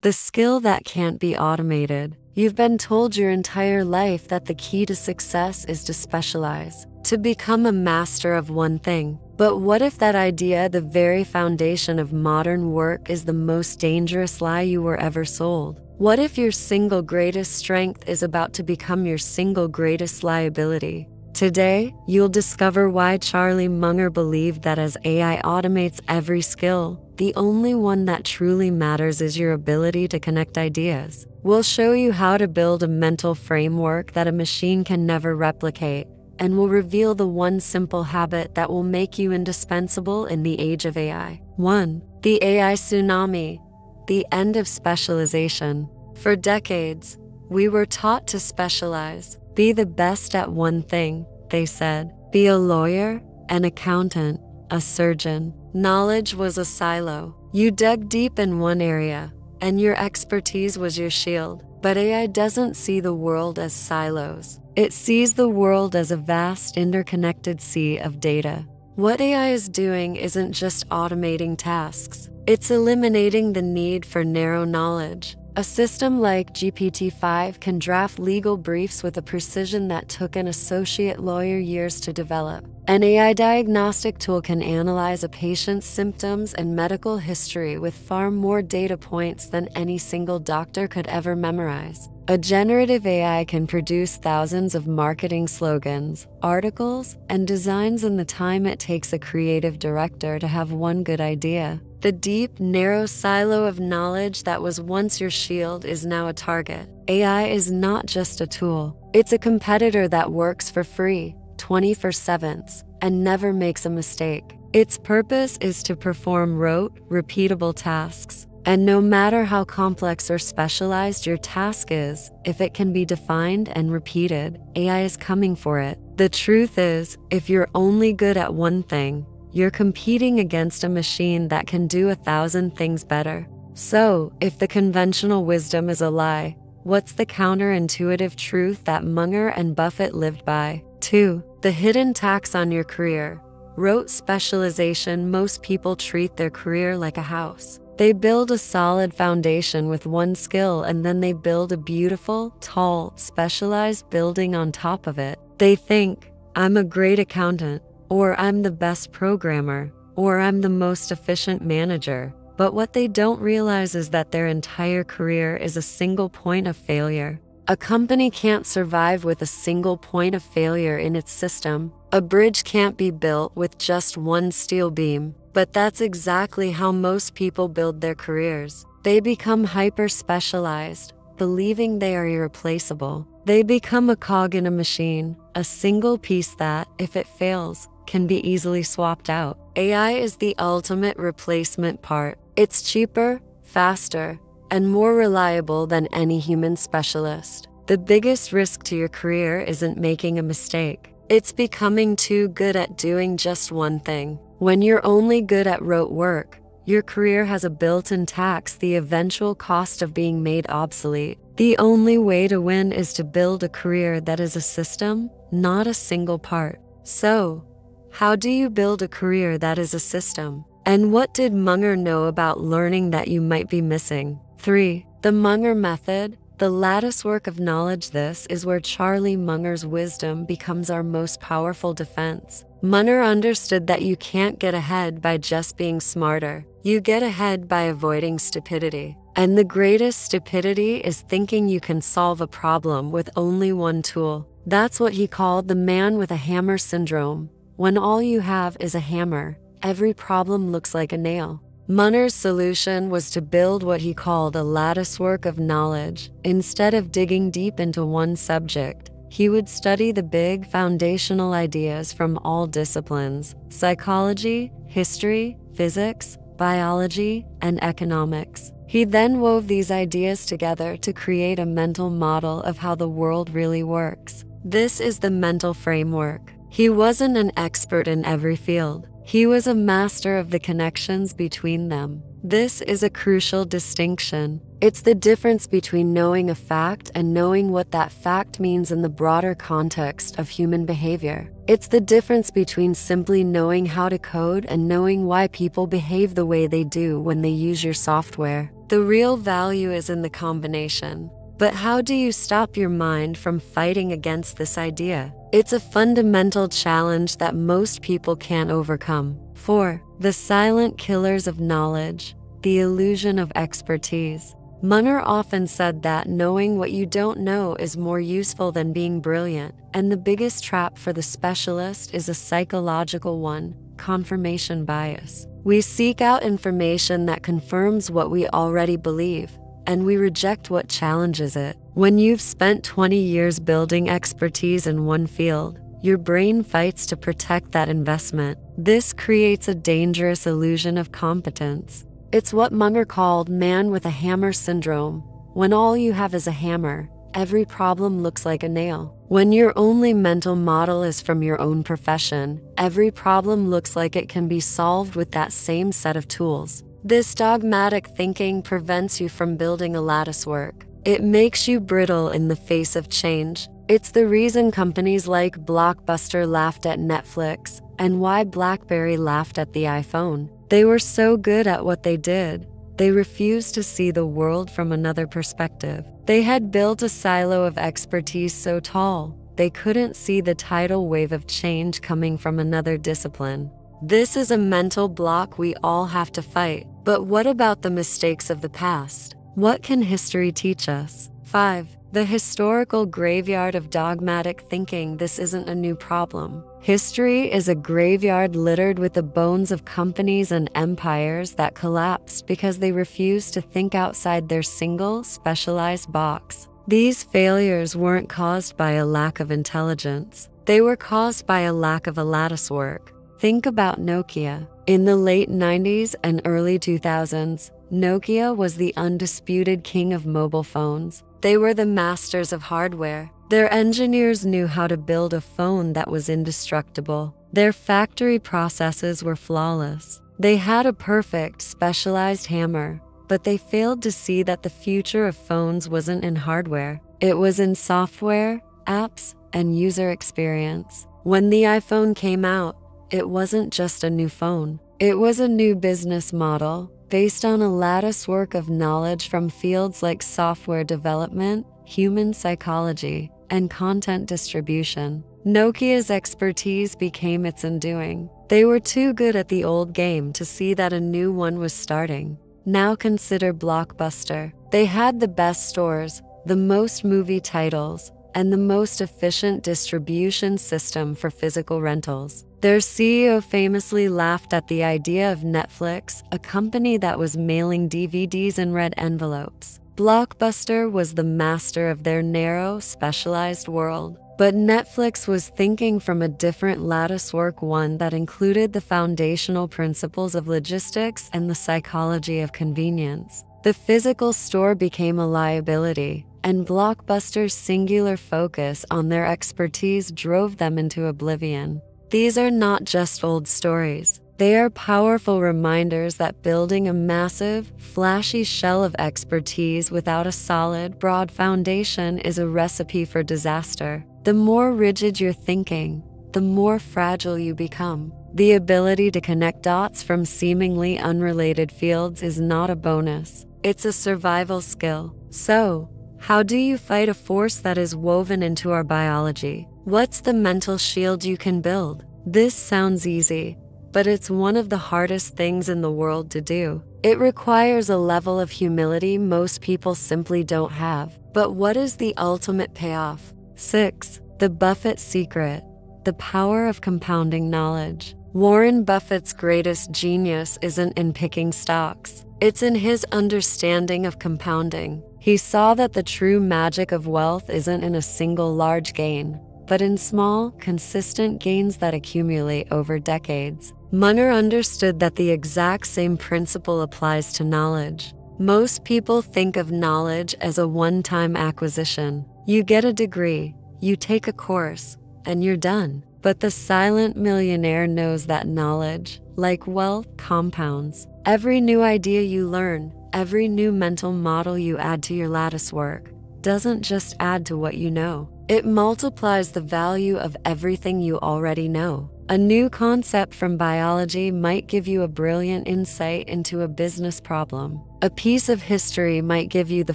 the skill that can't be automated. You've been told your entire life that the key to success is to specialize, to become a master of one thing. But what if that idea, the very foundation of modern work, is the most dangerous lie you were ever sold? What if your single greatest strength is about to become your single greatest liability? Today, you'll discover why Charlie Munger believed that as AI automates every skill, the only one that truly matters is your ability to connect ideas. We'll show you how to build a mental framework that a machine can never replicate, and we'll reveal the one simple habit that will make you indispensable in the age of AI. 1. The AI tsunami, the end of specialization. For decades, we were taught to specialize. Be the best at one thing, they said. Be a lawyer, an accountant, a surgeon. Knowledge was a silo. You dug deep in one area, and your expertise was your shield. But AI doesn't see the world as silos. It sees the world as a vast, interconnected sea of data. What AI is doing isn't just automating tasks. It's eliminating the need for narrow knowledge. A system like GPT-5 can draft legal briefs with a precision that took an associate lawyer years to develop. An AI diagnostic tool can analyze a patient's symptoms and medical history with far more data points than any single doctor could ever memorize. A generative AI can produce thousands of marketing slogans, articles, and designs in the time it takes a creative director to have one good idea. The deep, narrow silo of knowledge that was once your shield is now a target. AI is not just a tool. It's a competitor that works for free, 24/7, and never makes a mistake. Its purpose is to perform rote, repeatable tasks. And no matter how complex or specialized your task is, if it can be defined and repeated, AI is coming for it. The truth is, if you're only good at one thing, you're competing against a machine that can do 1,000 things better. So, if the conventional wisdom is a lie, what's the counterintuitive truth that Munger and Buffett lived by? 2. The hidden tax on your career. Rote specialization. Most people treat their career like a house. They build a solid foundation with one skill, and then they build a beautiful, tall, specialized building on top of it. They think, I'm a great accountant, or I'm the best programmer, or I'm the most efficient manager. But what they don't realize is that their entire career is a single point of failure. A company can't survive with a single point of failure in its system. A bridge can't be built with just one steel beam. But that's exactly how most people build their careers. They become hyper-specialized, believing they are irreplaceable. They become a cog in a machine, a single piece that, if it fails, can be easily swapped out. AI is the ultimate replacement part. It's cheaper, faster, and more reliable than any human specialist. The biggest risk to your career isn't making a mistake. It's becoming too good at doing just one thing. When you're only good at rote work, your career has a built-in tax, the eventual cost of being made obsolete. The only way to win is to build a career that is a system, not a single part. So, how do you build a career that is a system? And what did Munger know about learning that you might be missing? 3. The Munger method. The latticework of knowledge. This is where Charlie Munger's wisdom becomes our most powerful defense. Munger understood that you can't get ahead by just being smarter. You get ahead by avoiding stupidity. And the greatest stupidity is thinking you can solve a problem with only one tool. That's what he called the man with a hammer syndrome. When all you have is a hammer, every problem looks like a nail. Munger's solution was to build what he called a latticework of knowledge. Instead of digging deep into one subject, he would study the big foundational ideas from all disciplines: psychology, history, physics, biology, and economics. He then wove these ideas together to create a mental model of how the world really works. This is the mental framework. He wasn't an expert in every field. He was a master of the connections between them. This is a crucial distinction. It's the difference between knowing a fact and knowing what that fact means in the broader context of human behavior. It's the difference between simply knowing how to code and knowing why people behave the way they do when they use your software. The real value is in the combination. But how do you stop your mind from fighting against this idea? It's a fundamental challenge that most people can't overcome. 4. The silent killers of knowledge, the illusion of expertise. Munger often said that knowing what you don't know is more useful than being brilliant, and the biggest trap for the specialist is a psychological one: confirmation bias. We seek out information that confirms what we already believe, and we reject what challenges it. When you've spent 20 years building expertise in one field, your brain fights to protect that investment. This creates a dangerous illusion of competence. It's what Munger called man with a hammer syndrome. When all you have is a hammer, every problem looks like a nail. When your only mental model is from your own profession, every problem looks like it can be solved with that same set of tools. This dogmatic thinking prevents you from building a latticework. It makes you brittle in the face of change. It's the reason companies like Blockbuster laughed at Netflix, and why BlackBerry laughed at the iPhone. They were so good at what they did, they refused to see the world from another perspective. They had built a silo of expertise so tall, they couldn't see the tidal wave of change coming from another discipline. This is a mental block we all have to fight. But what about the mistakes of the past? What can history teach us? 5. The historical graveyard of dogmatic thinking. This isn't a new problem. History is a graveyard littered with the bones of companies and empires that collapsed because they refused to think outside their single, specialized box. These failures weren't caused by a lack of intelligence. They were caused by a lack of a latticework. Think about Nokia. In the late 90s and early 2000s, Nokia was the undisputed king of mobile phones. They were the masters of hardware. Their engineers knew how to build a phone that was indestructible. Their factory processes were flawless. They had a perfect, specialized hammer, but they failed to see that the future of phones wasn't in hardware. It was in software, apps, and user experience. When the iPhone came out, it wasn't just a new phone. It was a new business model based on a latticework of knowledge from fields like software development, human psychology, and content distribution. Nokia's expertise became its undoing. They were too good at the old game to see that a new one was starting. Now consider Blockbuster. They had the best stores, the most movie titles, and the most efficient distribution system for physical rentals. Their CEO famously laughed at the idea of Netflix, a company that was mailing DVDs in red envelopes. Blockbuster was the master of their narrow, specialized world. But Netflix was thinking from a different latticework, one that included the foundational principles of logistics and the psychology of convenience. The physical store became a liability, and Blockbuster's singular focus on their expertise drove them into oblivion. These are not just old stories. They are powerful reminders that building a massive, flashy shell of expertise without a solid, broad foundation is a recipe for disaster. The more rigid your thinking, the more fragile you become. The ability to connect dots from seemingly unrelated fields is not a bonus. It's a survival skill. So, how do you fight a force that is woven into our biology? What's the mental shield you can build? This sounds easy, but it's one of the hardest things in the world to do. It requires a level of humility most people simply don't have. But what is the ultimate payoff? 6. The Buffett secret. The power of compounding knowledge. Warren Buffett's greatest genius isn't in picking stocks. It's in his understanding of compounding. He saw that the true magic of wealth isn't in a single large gain, but in small, consistent gains that accumulate over decades. Munger understood that the exact same principle applies to knowledge. Most people think of knowledge as a one-time acquisition. You get a degree, you take a course, and you're done. But the silent millionaire knows that knowledge, like wealth, compounds. Every new idea you learn, every new mental model you add to your latticework, doesn't just add to what you know. It multiplies the value of everything you already know. A new concept from biology might give you a brilliant insight into a business problem. A piece of history might give you the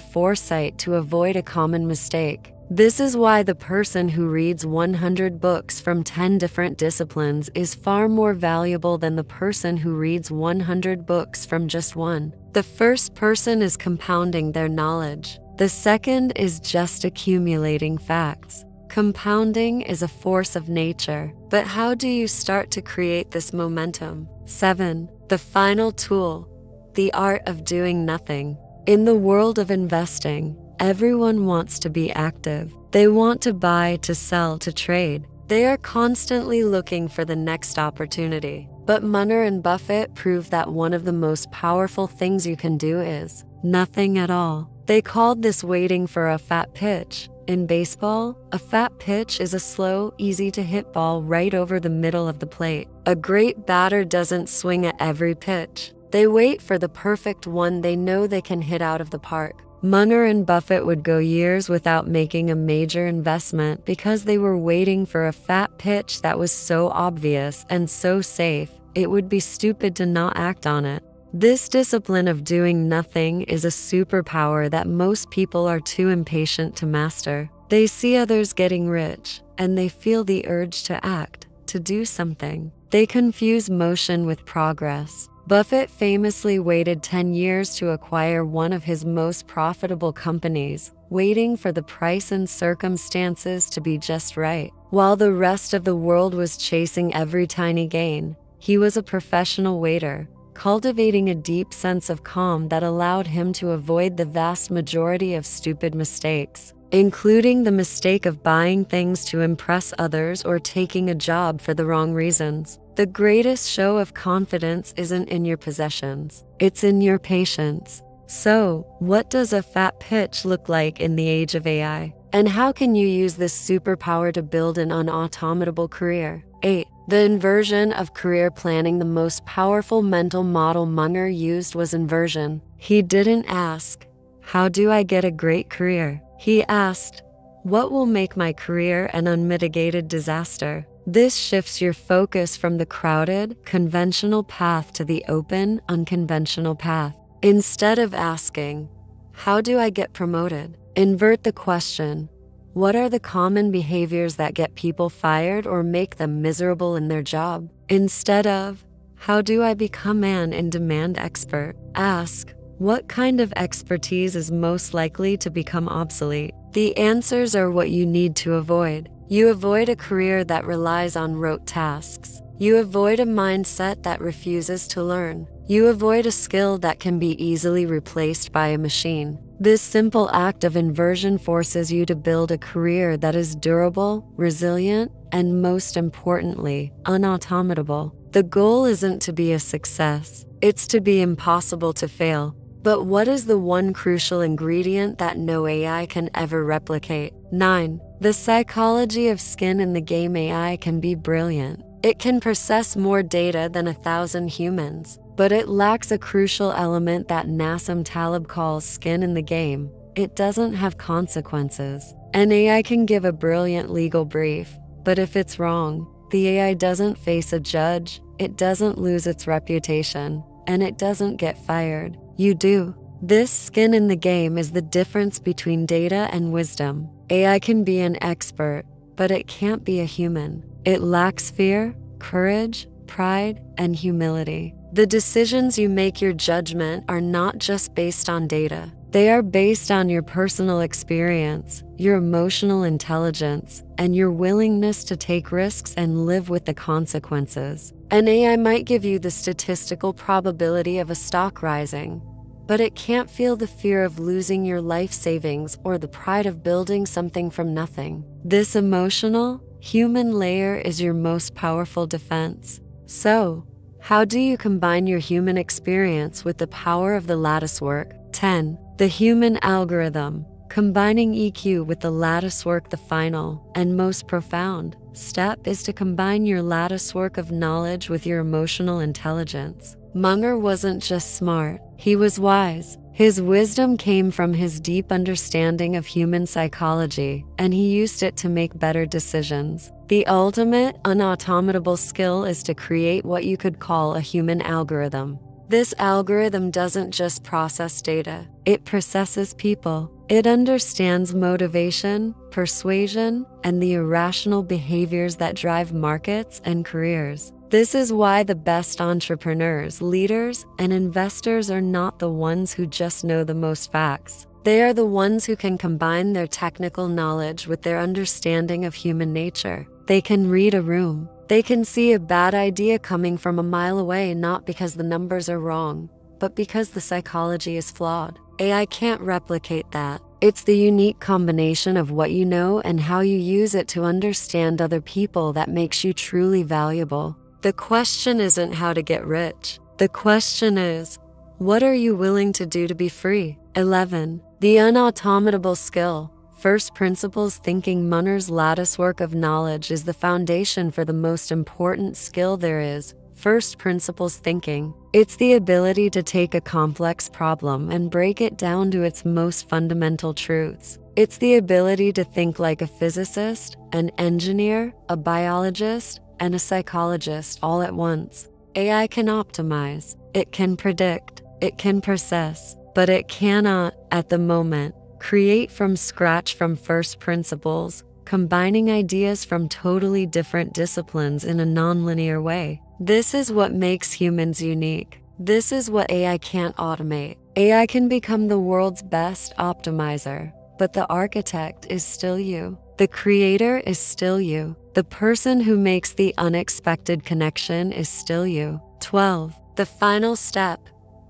foresight to avoid a common mistake. This is why the person who reads 100 books from 10 different disciplines is far more valuable than the person who reads 100 books from just one. The first person is compounding their knowledge. The second is just accumulating facts. Compounding is a force of nature, but how do you start to create this momentum? 7. The final tool, the art of doing nothing. In the world of investing, everyone wants to be active. They want to buy, to sell, to trade. They are constantly looking for the next opportunity. But Munger and Buffett proved that one of the most powerful things you can do is nothing at all. They called this waiting for a fat pitch. In baseball, a fat pitch is a slow, easy-to-hit ball right over the middle of the plate. A great batter doesn't swing at every pitch. They wait for the perfect one they know they can hit out of the park. Munger and Buffett would go years without making a major investment because they were waiting for a fat pitch that was so obvious and so safe, it would be stupid to not act on it. This discipline of doing nothing is a superpower that most people are too impatient to master. They see others getting rich, and they feel the urge to act, to do something. They confuse motion with progress. Buffett famously waited 10 years to acquire one of his most profitable companies, waiting for the price and circumstances to be just right. While the rest of the world was chasing every tiny gain, he was a professional waiter, cultivating a deep sense of calm that allowed him to avoid the vast majority of stupid mistakes, including the mistake of buying things to impress others or taking a job for the wrong reasons. The greatest show of confidence isn't in your possessions, it's in your patience. So, what does a fat pitch look like in the age of AI? And how can you use this superpower to build an un-automatable career? 8. The inversion of career planning. The most powerful mental model Munger used was inversion. He didn't ask, "How do I get a great career?" He asked, "What will make my career an unmitigated disaster?" This shifts your focus from the crowded, conventional path to the open, unconventional path. Instead of asking, "How do I get promoted?" invert the question, "What are the common behaviors that get people fired or make them miserable in their job?" Instead of, "How do I become an in-demand expert?" ask, "What kind of expertise is most likely to become obsolete?" The answers are what you need to avoid. You avoid a career that relies on rote tasks. You avoid a mindset that refuses to learn. You avoid a skill that can be easily replaced by a machine. This simple act of inversion forces you to build a career that is durable, resilient, and most importantly, un-automatable. The goal isn't to be a success. It's to be impossible to fail. But what is the one crucial ingredient that no AI can ever replicate? 9. The psychology of skin in the game. AI can be brilliant. It can process more data than 1,000 humans, but it lacks a crucial element that Nassim Taleb calls skin in the game. It doesn't have consequences. An AI can give a brilliant legal brief, but if it's wrong, the AI doesn't face a judge, it doesn't lose its reputation, and it doesn't get fired. You do. This skin in the game is the difference between data and wisdom. AI can be an expert, but it can't be a human. It lacks fear, courage, pride, and humility. The decisions you make, your judgment, are not just based on data. They are based on your personal experience, your emotional intelligence, and your willingness to take risks and live with the consequences. An AI might give you the statistical probability of a stock rising, but it can't feel the fear of losing your life savings or the pride of building something from nothing. This emotional, human layer is your most powerful defense. So, how do you combine your human experience with the power of the latticework? 10. The human algorithm. Combining EQ with the latticework. The final and most profound step is to combine your latticework of knowledge with your emotional intelligence. Munger wasn't just smart, he was wise. His wisdom came from his deep understanding of human psychology, and he used it to make better decisions. The ultimate un-automatable skill is to create what you could call a human algorithm. This algorithm doesn't just process data, it processes people. It understands motivation, persuasion, and the irrational behaviors that drive markets and careers. This is why the best entrepreneurs, leaders, and investors are not the ones who just know the most facts. They are the ones who can combine their technical knowledge with their understanding of human nature. They can read a room. They can see a bad idea coming from a mile away, not because the numbers are wrong, but because the psychology is flawed. AI can't replicate that. It's the unique combination of what you know and how you use it to understand other people that makes you truly valuable. The question isn't how to get rich. The question is, what are you willing to do to be free? 11. The un-automatable skill. First principles thinking. Munger's latticework of knowledge is the foundation for the most important skill there is, first principles thinking. It's the ability to take a complex problem and break it down to its most fundamental truths. It's the ability to think like a physicist, an engineer, a biologist, and a psychologist all at once. AI can optimize, it can predict, it can process, but it cannot, at the moment, create from scratch from first principles, combining ideas from totally different disciplines in a nonlinear way. This is what makes humans unique. This is what AI can't automate. AI can become the world's best optimizer, but the architect is still you. The creator is still you. The person who makes the unexpected connection is still you. 12. The final step.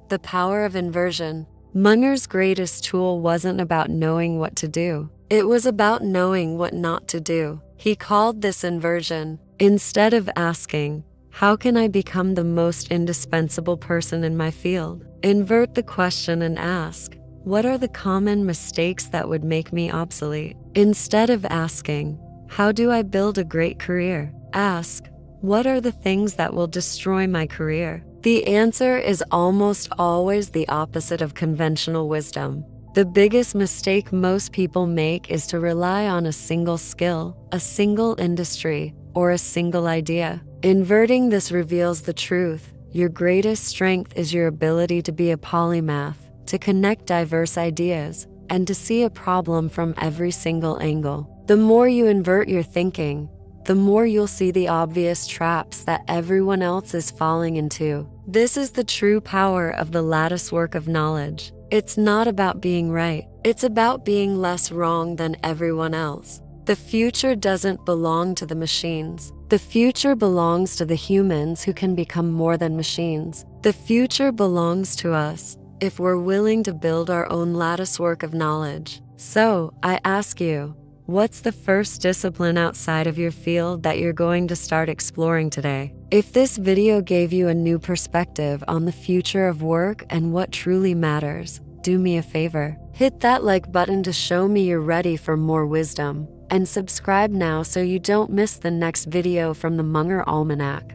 The power of inversion. Munger's greatest tool wasn't about knowing what to do. It was about knowing what not to do. He called this inversion. Instead of asking, how can I become the most indispensable person in my field? Invert the question and ask, what are the common mistakes that would make me obsolete? Instead of asking, how do I build a great career? Ask, what are the things that will destroy my career? The answer is almost always the opposite of conventional wisdom. The biggest mistake most people make is to rely on a single skill, a single industry, or a single idea. Inverting this reveals the truth. Your greatest strength is your ability to be a polymath, to connect diverse ideas, and to see a problem from every single angle. The more you invert your thinking, the more you'll see the obvious traps that everyone else is falling into. This is the true power of the latticework of knowledge. It's not about being right. It's about being less wrong than everyone else. The future doesn't belong to the machines. The future belongs to the humans who can become more than machines. The future belongs to us if we're willing to build our own latticework of knowledge. So, I ask you, what's the first discipline outside of your field that you're going to start exploring today? If this video gave you a new perspective on the future of work and what truly matters, do me a favor. Hit that like button to show me you're ready for more wisdom. And subscribe now so you don't miss the next video from the Munger Almanac.